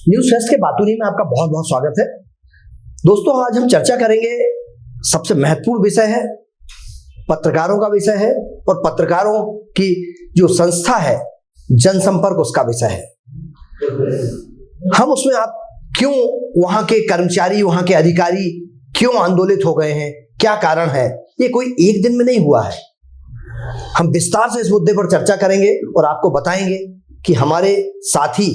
News fest के बातूनी में आपका बहुत बहुत स्वागत है। दोस्तों, आज हम चर्चा करेंगे, सबसे महत्वपूर्ण विषय है, पत्रकारों का विषय है और पत्रकारों की जो संस्था है जनसंपर्क, उसका विषय है। हम उसमें आप क्यों वहां के कर्मचारी, वहां के अधिकारी क्यों आंदोलित हो गए हैं, क्या कारण है, ये कोई एक दिन में नहीं हुआ है। हम विस्तार से इस मुद्दे पर चर्चा करेंगे और आपको बताएंगे कि हमारे साथी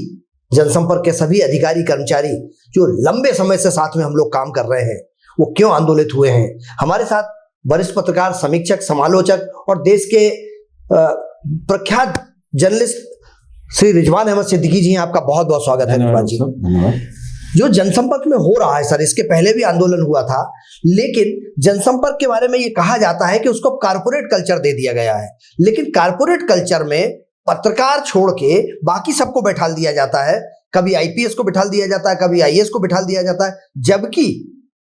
जनसंपर्क के सभी अधिकारी कर्मचारी जो लंबे समय से साथ में हम लोग काम कर रहे हैं, वो क्यों आंदोलित हुए हैं। हमारे साथ वरिष्ठ पत्रकार, समीक्षक, समालोचक और देश के प्रख्यात जर्नलिस्ट श्री रिजवान अहमद सिद्दीकी जी हैं। आपका बहुत बहुत स्वागत है रिजवान जी। जो जनसंपर्क में हो रहा है सर, इसके पहले भी आंदोलन हुआ था, लेकिन जनसंपर्क के बारे में ये कहा जाता है कि उसको कारपोरेट कल्चर दे दिया गया है। लेकिन कारपोरेट कल्चर में पत्रकार छोड़ के बाकी सबको बैठाल दिया जाता है। कभी आईपीएस को बिठाल दिया जाता है, कभी आईएएस को बिठाल दिया जाता है। जबकि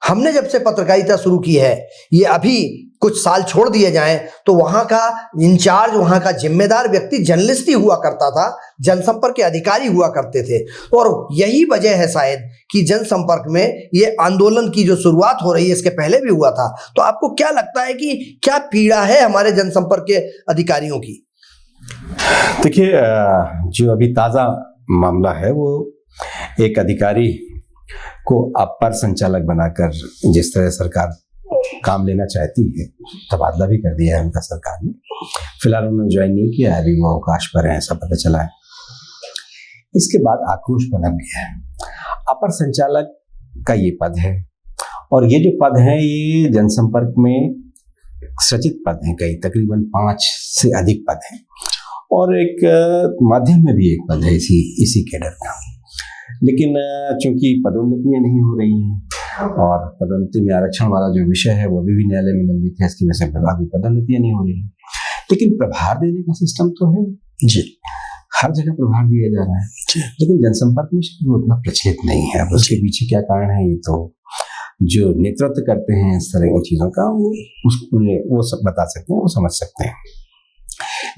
हमने जब से पत्रकारिता शुरू की है, ये अभी कुछ साल छोड़ दिए जाएं तो वहां का इंचार्ज, वहां का जिम्मेदार व्यक्ति जर्नलिस्ट ही हुआ करता था, जनसंपर्क के अधिकारी हुआ करते थे। और यही वजह है शायद कि जनसंपर्क में ये आंदोलन की जो शुरुआत हो रही है, इसके पहले भी हुआ था। तो आपको क्या लगता है कि क्या पीड़ा है हमारे जनसंपर्क के अधिकारियों की? देखिए, जो अभी ताज़ा मामला है वो एक अधिकारी को अपर संचालक बनाकर जिस तरह सरकार काम लेना चाहती है, तबादला भी कर दिया है उनका सरकार ने। फिलहाल उन्होंने ज्वाइन नहीं किया, अभी वो अवकाश पर है, ऐसा पता चला है। इसके बाद आक्रोश पनप गया है। अपर संचालक का ये पद है और ये जो पद है ये जनसंपर्क में सचित पद हैं, कई तकरीबन 5 से अधिक पद हैं और एक माध्यम में भी एक पद है इसी कैडर का। लेकिन चूंकि पदोन्नतियां नहीं हो रही हैं और पदोन्नति में आरक्षण वाला जो विषय है वो भी न्यायालय में लंबित है, इसकी वजह से अभी पदोन्नतियां नहीं हो रही हैं। लेकिन प्रभार देने का सिस्टम तो है जी, हर जगह प्रभार दिया जा रहा है, लेकिन जनसंपर्क में वो उतना प्रचलित नहीं है। अब उसके पीछे क्या कारण है, ये तो जो नेतृत्व करते हैं इस तरह की चीजों का वो सब बता सकते हैं, वो समझ सकते हैं।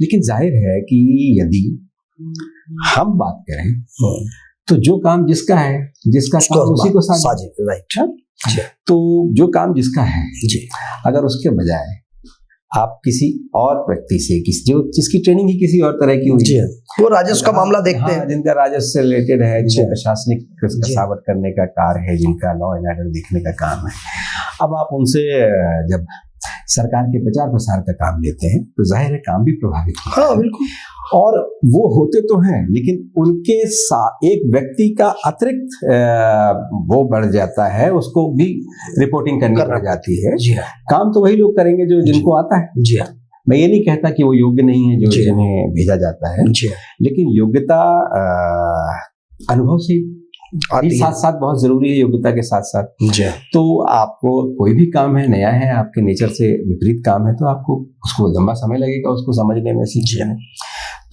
लेकिन जाहिर है कि यदि हम बात करें तो जो काम जिसका है, जिसका काम उसी को साझे, राइट। तो जो काम जिसका है जी, अगर उसके बजाय आप किसी और व्यक्ति से, जिसकी ट्रेनिंग ही किसी और तरह की हुई है, वो राजस्व का मामला देखते हैं, जिनका राजस्व से रिलेटेड है, जिनका प्रशासनिक कसावट करने का कार्य है, जिनका लॉ एंड ऑर्डर देखने का काम है, अब आप उनसे जब सरकार के प्रचार प्रसार का काम लेते हैं तो जाहिर है काम भी प्रभावित होता है। बिल्कुल। और वो होते तो हैं, लेकिन उनके एक व्यक्ति का अतिरिक्त वो बढ़ जाता है, उसको भी रिपोर्टिंग करनी पड़ जाती है। जी हाँ। काम तो वही लोग करेंगे जो जिनको आता है। जी हाँ। मैं ये नहीं कहता कि वो योग्य नहीं है जो जिन्हें भेजा जाता है, लेकिन योग्यता अनुभव से साथ साथ बहुत जरूरी है। योग्यता के साथ साथ तो आपको कोई भी काम है, नया है, आपके नेचर से विपरीत काम है, तो आपको उसको लंबा समय लगेगा उसको समझने में, सीखने में।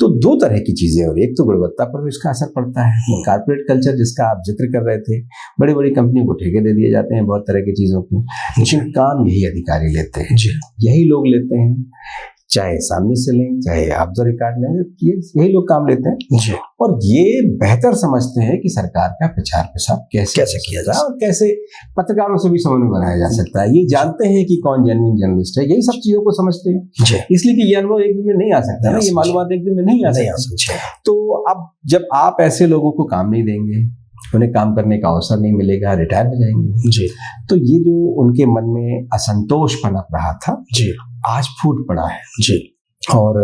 तो दो तरह की चीजें, और एक तो गुणवत्ता पर भी इसका असर पड़ता है। कारपोरेट कल्चर जिसका आप जिक्र कर रहे थे, बड़ी बड़ी कंपनियों को ठेके दे दिए जाते हैं बहुत तरह की चीजों को, लेकिन काम यही अधिकारी लेते हैं, यही लोग लेते हैं, चाहे सामने से लें, चाहे आप जो रिकॉर्ड लें, यही लोग काम लेते हैं। और ये बेहतर समझते हैं कि सरकार का प्रचार प्रसार कैसे किया जाए और कैसे पत्रकारों से भी समन्वय बनाया जा सकता है। ये जानते हैं कि कौन जेन्युइन जर्नलिस्ट है, यही सब चीजों को समझते हैं। इसलिए कि ये अनुभव एक दिन में नहीं आ सकता ना, ये मालूमात एक दिन में नहीं आ सकता। तो अब जब आप ऐसे लोगों को काम नहीं देंगे, उन्हें काम करने का अवसर नहीं मिलेगा, रिटायर हो जाएंगे जी, तो ये जो उनके मन में असंतोष पनप रहा था जी, आज फूट पड़ा है जी। और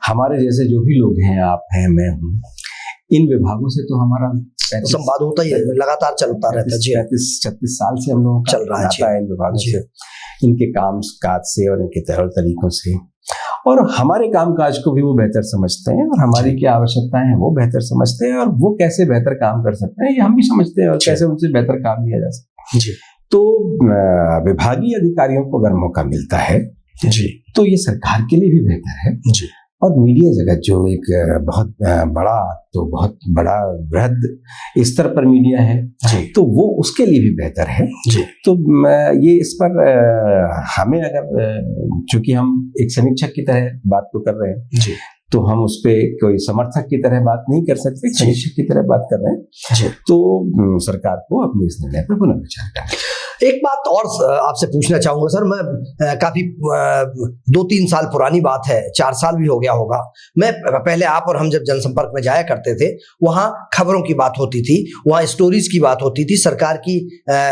हमारे जैसे जो भी लोग हैं, आप हैं, मैं हूँ, इन विभागों से तो हमारा संवाद होता ही है, लगातार चलता रहता है जी। 36 साल से हम लोगों का चल रहा है इन विभागों से, इनके काम काज से और इनके तौर तरीकों से, और हमारे कामकाज को भी वो बेहतर समझते हैं और हमारी क्या आवश्यकताएं हैं वो बेहतर समझते हैं और वो कैसे बेहतर काम कर सकते हैं ये हम भी समझते हैं और कैसे उनसे बेहतर काम लिया जा सकता है। तो विभागीय अधिकारियों को अगर मौका मिलता है जी, तो ये सरकार के लिए भी बेहतर है जी। और मीडिया जगत जो एक बहुत बड़ा वृहद स्तर पर मीडिया है जी, तो वो उसके लिए भी बेहतर है जी। तो ये इस पर हमें अगर, चूंकि हम एक समीक्षक की तरह बात तो कर रहे हैं जी, तो हम उस पे कोई समर्थक की तरह बात नहीं कर सकते, समीक्षक की तरह बात कर रहे हैं। तो सरकार को अपने इस निर्णय पर पुनर्विचार करना चाहिए। एक बात और आपसे पूछना चाहूंगा सर, मैं काफी 2-3 साल पुरानी बात है, 4 साल भी हो गया होगा। मैं पहले आप और हम जब जनसंपर्क में जाया करते थे, वहाँ खबरों की बात होती थी, वहाँ स्टोरीज की बात होती थी, सरकार की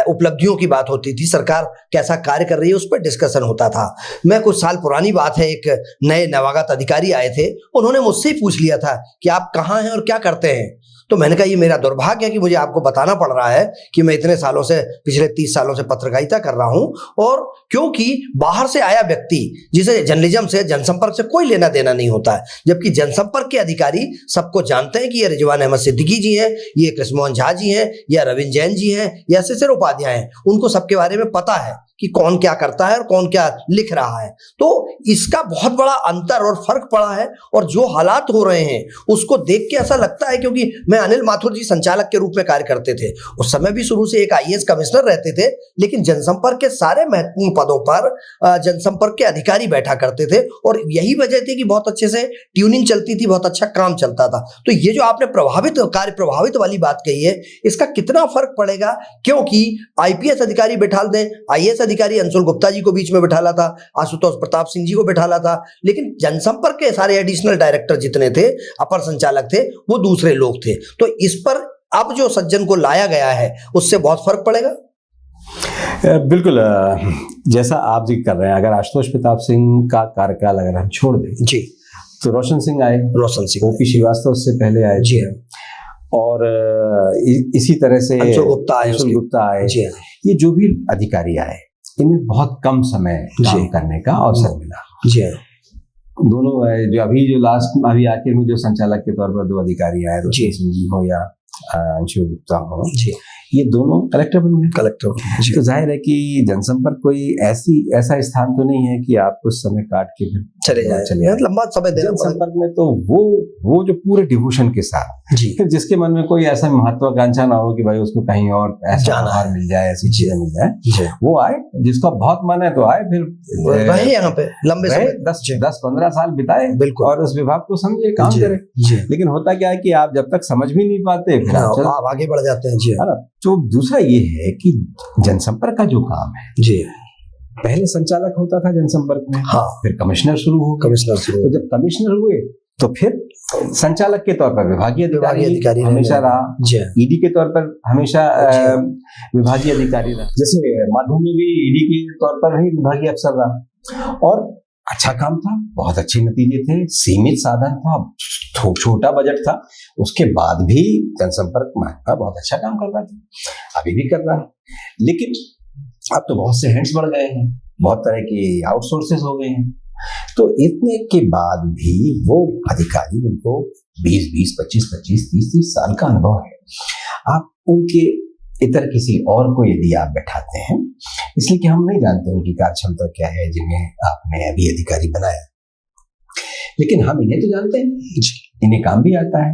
उपलब्धियों की बात होती थी, सरकार कैसा कार्य कर रही है उस पर डिस्कशन होता था। मैं कुछ साल पुरानी बात है, एक नए नवागत अधिकारी आए थे, उन्होंने मुझसे ही पूछ लिया था कि आप कहाँ हैं और क्या करते हैं। तो मैंने कहा ये मेरा दुर्भाग्य है कि मुझे आपको बताना पड़ रहा है कि मैं इतने सालों से, पिछले 30 सालों से पत्रकारिता कर रहा हूं, और क्योंकि बाहर से आया व्यक्ति जिसे जर्नलिज्म से, जनसंपर्क से कोई लेना देना नहीं होता है, जबकि जनसंपर्क के अधिकारी सबको जानते हैं कि ये रिजवान अहमद सिद्दीकी जी हैं, ये कृष्णमोहन झा जी हैं, या रविंद्र जैन जी हैं, या शिशिर उपाध्याय हैं, उनको सबके बारे में पता है कि कौन क्या करता है और कौन क्या लिख रहा है। तो इसका बहुत बड़ा अंतर और फर्क पड़ा है, और जो हालात हो रहे हैं उसको देख के ऐसा लगता है, क्योंकि मैं अनिल माथुर जी संचालक के रूप में कार्य करते थे, उस समय भी शुरू से एक आईएएस कमिश्नर रहते थे, लेकिन जनसंपर्क के सारे महत्वपूर्ण पदों पर जनसंपर्क के अधिकारी बैठा करते थे, और यही वजह थी कि बहुत अच्छे से ट्यूनिंग चलती थी, बहुत अच्छा काम चलता था। तो ये जो आपने कार्य प्रभावित वाली बात कही है, इसका कितना फर्क पड़ेगा, क्योंकि आईपीएस अधिकारी बैठा दें, आईएएस अधिकारी अंशुल गुप्ता जी को बीच में बैठाला था, आशुतोष प्रताप सिंह जी को बैठाला था, लेकिन जनसंपर्क के सारे एडिशनल डायरेक्टर जितने थे, अपर संचालक थे, वो दूसरे लोग थे। तो इस पर अब जो सज्जन को लाया गया है उससे बहुत फर्क पड़ेगा। बिल्कुल, जैसा आप जिक्र कर रहे हैं, अगर आशुतोष प्रताप सिंह का कार्यकाल अगर हम छोड़ दें जी, तो रोशन सिंह आए, ओपी श्रीवास्तव उससे पहले आए जी, और इसी तरह से अंशुल गुप्ता आए, ये जो भी अधिकारी आए, इनमें बहुत कम समय काम करने का अवसर मिला। जी, दोनों जो अभी आखिर में जो संचालक के तौर पर 2 अधिकारी आए, रोशन सिंह जी हो या अंशुल गुप्ता हो, ये दोनों कलेक्टर बन गए। तो जाहिर है कि जनसंपर्क कोई ऐसा स्थान तो नहीं है कि आप कुछ समय काट के फिर चले जाए, लंबा समय देना। जनसंपर्क में तो वो जो पूरे डिवोशन के साथ, फिर जिसके मन में कोई ऐसा महत्वाकांक्षा ना हो कि भाई उसको कहीं और ऐसा आहार मिल जाए, ऐसी चीजें मिल जाए, वो आए। जिसका बहुत मन है तो आए, फिर रहे यहाँ पे लंबे समय, 10-15 साल बिताए और उस विभाग को समझे, काम करे। लेकिन होता क्या है कि आप जब तक समझ भी नहीं पाते, फिर आप आगे बढ़ जाते हैं। जी, तो दूसरा ये है कि जनसंपर्क का जो काम है जी, पहले संचालक होता था जनसंपर्क में, फिर कमिश्नर शुरू हो, तो जब कमिश्नर हुए तो फिर संचालक के तौर पर विभागीय अधिकारी हमेशा रहा, ईडी के तौर पर हमेशा विभागीय अधिकारी रहा, जैसे माध्यम में भी ईडी के तौर पर ही विभागीय अफसर रहा, और अच्छा काम था, बहुत अच्छे नतीजे थे, सीमित साधन था, छोटा बजट था, उसके बाद भी जनसंपर्क महकमा बहुत अच्छा काम कर रहा था, अभी भी कर रहा है। लेकिन अब तो बहुत से हैंड्स बढ़ गए हैं, बहुत तरह के आउटसोर्सेस हो गए हैं, तो इतने के बाद भी वो अधिकारी जिनको 20-20, 25-25, 30-30 साल का अनुभव है, आप उनके इतर किसी और को यदि आप बैठाते हैं, इसलिए कि हम नहीं जानते उनकी कार्य क्षमता क्या है जिन्हें आपने अभी अधिकारी बनाया, लेकिन हम इन्हें तो जानते हैं, इन्हें काम भी आता है,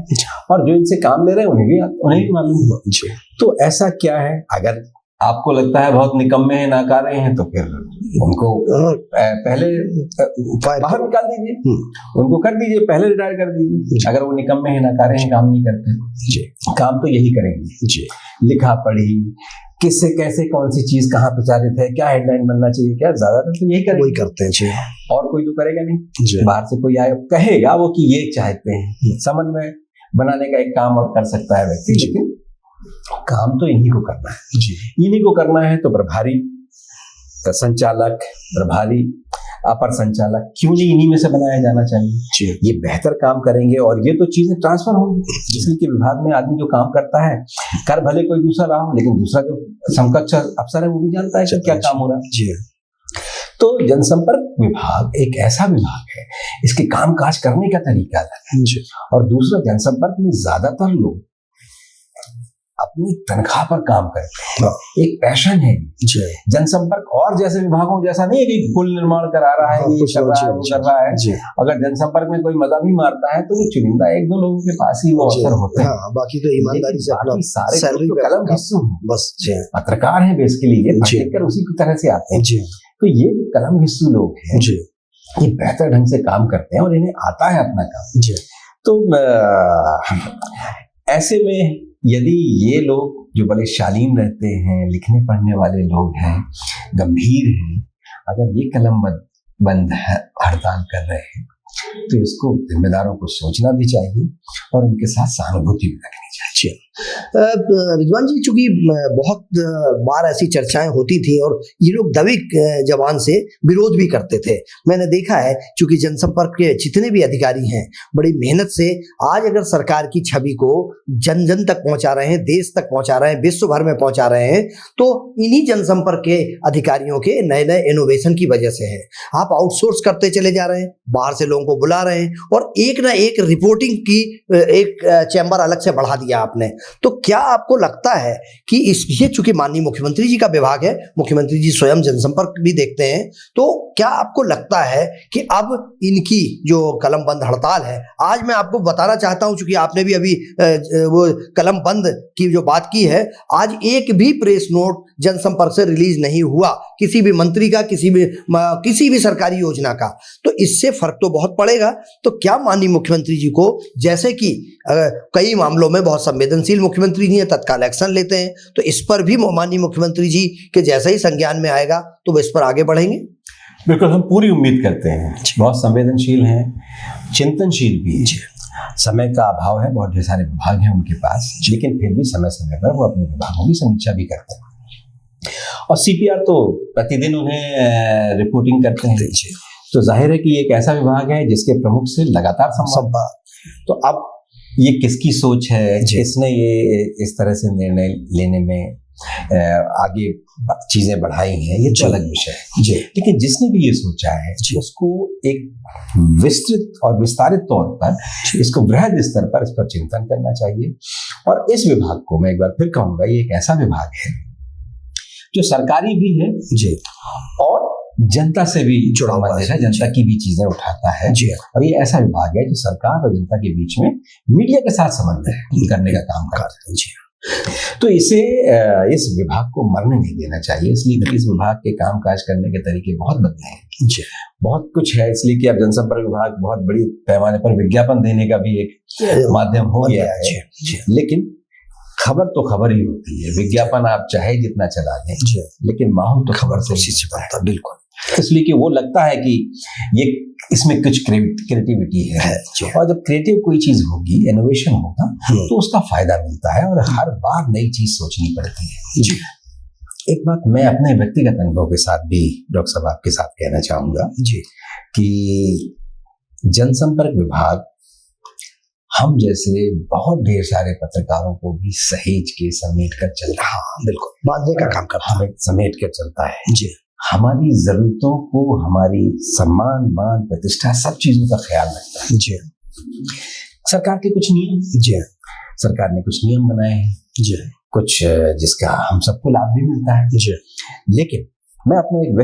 और जो इनसे काम ले रहे हैं उन्हें भी मालूम है। तो ऐसा क्या है, अगर आपको लगता है बहुत निकम्मे हैं, नाकारे हैं, तो फिर उनको पहले बाहर निकाल दीजिए, उनको कर दीजिए, पहले रिटायर कर दीजिए। अगर वो निकम्मे हैं, नाकारे हैं, काम नहीं करते, काम तो यही करेंगे, लिखा पढ़ी, किससे कैसे कौन सी चीज कहाँ प्रचारित है, क्या हेडलाइन बनना चाहिए, क्या ज्यादातर तो यही करेंगे, वही करते हैं, और कोई तो करेगा नहीं। बाहर से कोई आए कहेगा वो कि ये चाहते हैं, समन्वय बनाने का एक काम और कर सकता है व्यक्ति, लेकिन काम तो इन्हीं को करना है, इन्हीं को करना है। तो प्रभारी संचालक, प्रभारी अपर संचालक क्यों नहीं इन्हीं में से बनाया जाना चाहिए, ये बेहतर काम करेंगे और ये तो चीजें ट्रांसफर होंगी, जिसलिए कि विभाग में आदमी जो काम करता है, कर भले कोई दूसरा रहा हो, लेकिन दूसरा जो समकक्ष अफसर है वो भी जानता है कि क्या काम हो रहा है। तो जनसंपर्क विभाग एक ऐसा विभाग है, इसके काम काज करने का तरीका अलग है, और दूसरा जनसंपर्क में ज्यादातर लोग अपनी तनख्वाह पर काम करते हैं, एक पैशन है जनसंपर्क। और जैसे विभागों जैसा नहीं है कि पुल निर्माण करा रहा है, ये कर रहा है, वो कर रहा है। अगर जनसंपर्क में कोई मजा भी मारता है तो वो चुनिंदा 1-2 लोगों के पास ही वो अवसर होते हैं, बाकी तो ईमानदारी से अपना सारे कलम हिस्सों बस पत्रकार हैं बेसिकली, ये उसी की तरह से आते हैं। तो ये कलम हिस्सू लोग हैं, ये बेहतर ढंग से काम करते हैं और इन्हें आता है अपना काम जी। तो ऐसे में यदि ये लोग जो बड़े शालीन रहते हैं, लिखने पढ़ने वाले लोग हैं, गंभीर हैं, अगर ये कलम बंद हड़ताल कर रहे हैं तो इसको जिम्मेदारों को सोचना भी चाहिए और उनके साथ सहानुभूति भी रखनी चाहिए। रिजवान जी, चूंकि बहुत बार ऐसी चर्चाएं होती थी और ये लोग दबे जबान से विरोध भी करते थे। मैंने देखा है चूंकि जनसंपर्क के जितने भी अधिकारी हैं बड़ी मेहनत से आज अगर सरकार की छवि को जन जन तक पहुंचा रहे हैं, देश तक पहुंचा रहे हैं, विश्व भर में पहुंचा रहे हैं, तो इन्हीं जनसंपर्क के अधिकारियों के नए नए इनोवेशन की वजह से है। आप आउटसोर्स करते चले जा रहे हैं, बाहर से लोगों को बुला रहे हैं और एक ना एक रिपोर्टिंग की एक चैम्बर अलग से बढ़ा दिया आपने। तो क्या आपको लगता है कि ये चूंकि माननीय मुख्यमंत्री जी का विभाग है, मुख्यमंत्री जी स्वयं जनसंपर्क भी देखते हैं, तो क्या आपको लगता है कि अब इनकी जो कलम बंद हड़ताल है, आज मैं आपको बताना चाहता हूं चूंकि आपने भी अभी वो कलम बंद की जो बात की है, आज एक भी प्रेस नोट जनसंपर्क से रिलीज नहीं हुआ किसी भी मंत्री का, किसी भी सरकारी योजना का। तो इससे फर्क तो बहुत पड़ेगा। तो क्या माननीय मुख्यमंत्री जी को, जैसे कि कई मामलों में बहुत संवेदनशील मुख्यमंत्री जी हैं, तत्काल एक्शन लेते हैं, तो इस पर भी माननीय मुख्यमंत्री जी के जैसे ही संज्ञान में आएगा तो वो इस पर आगे बढ़ेंगे? बिल्कुल, हम पूरी उम्मीद करते हैं। बहुत संवेदनशील हैं, चिंतनशील भी हैं। समय का अभाव है, बहुत ढेर सारे विभाग हैं उनके पास, लेकिन फिर भी समय समय पर वो अपने विभागों की समीक्षा भी करते हैं और सीपीआर तो प्रतिदिन उन्हें रिपोर्टिंग करते हैं। तो जाहिर है कि एक ऐसा विभाग है जिसके प्रमुख से लगातार संवाद। तो अब ये किसकी सोच है, किसने ये इस तरह से निर्णय लेने में आगे चीजें बढ़ाई हैं, ये तो अलग विषय है। लेकिन जिसने भी ये सोचा है उसको एक विस्तृत और विस्तारित तौर पर, इसको वृहद स्तर पर इस पर चिंतन करना चाहिए। और इस विभाग को मैं एक बार फिर कहूंगा, ये एक ऐसा विभाग है जो सरकारी भी है जी और जनता से भी जुड़ा हुआ है, जनता की भी चीजें उठाता है जी। और ये ऐसा विभाग है जो सरकार और जनता के बीच में मीडिया के साथ समन्वय करने का काम करता है जी। तो इस विभाग को मरने नहीं देना चाहिए। इसलिए इस विभाग के कामकाज करने के तरीके बहुत बदले हैं जी। बहुत कुछ है, इसलिए कि अब जनसंपर्क विभाग बहुत बड़ी पैमाने पर विज्ञापन देने का भी एक माध्यम हो गया है जी। लेकिन खबर तो खबर ही होती है, विज्ञापन आप चाहे जितना चला लें, लेकिन माहौल तो खबर से उसी से बनता है। बिल्कुल, इसलिए कि वो लगता है कि ये इसमें कुछ क्रिएटिविटी है और जब क्रिएटिव कोई चीज होगी, इनोवेशन होगा, तो उसका फायदा मिलता है और हर बार नई चीज सोचनी पड़ती है जी। एक बात मैं अपने व्यक्तिगत अनुभव के साथ भी डॉक्टर साहब आपके साथ कहना चाहूंगा जी कि जनसंपर्क विभाग हम जैसे बहुत ढेर सारे पत्रकारों को भी सहेज के समेट कर चल रहा है। बिल्कुल, बांधने का काम करता है, समेट कर चलता है जी। हमारी जरूरतों को, हमारी सम्मान, मान, प्रतिष्ठा, सब चीजों का ख्याल रखता है जी। सरकार के कुछ नियम जी, सरकार ने कुछ नियम बनाए हैं जी, कुछ जिसका हम सबको लाभ भी मिलता है जी। लेकिन मैं अपने एक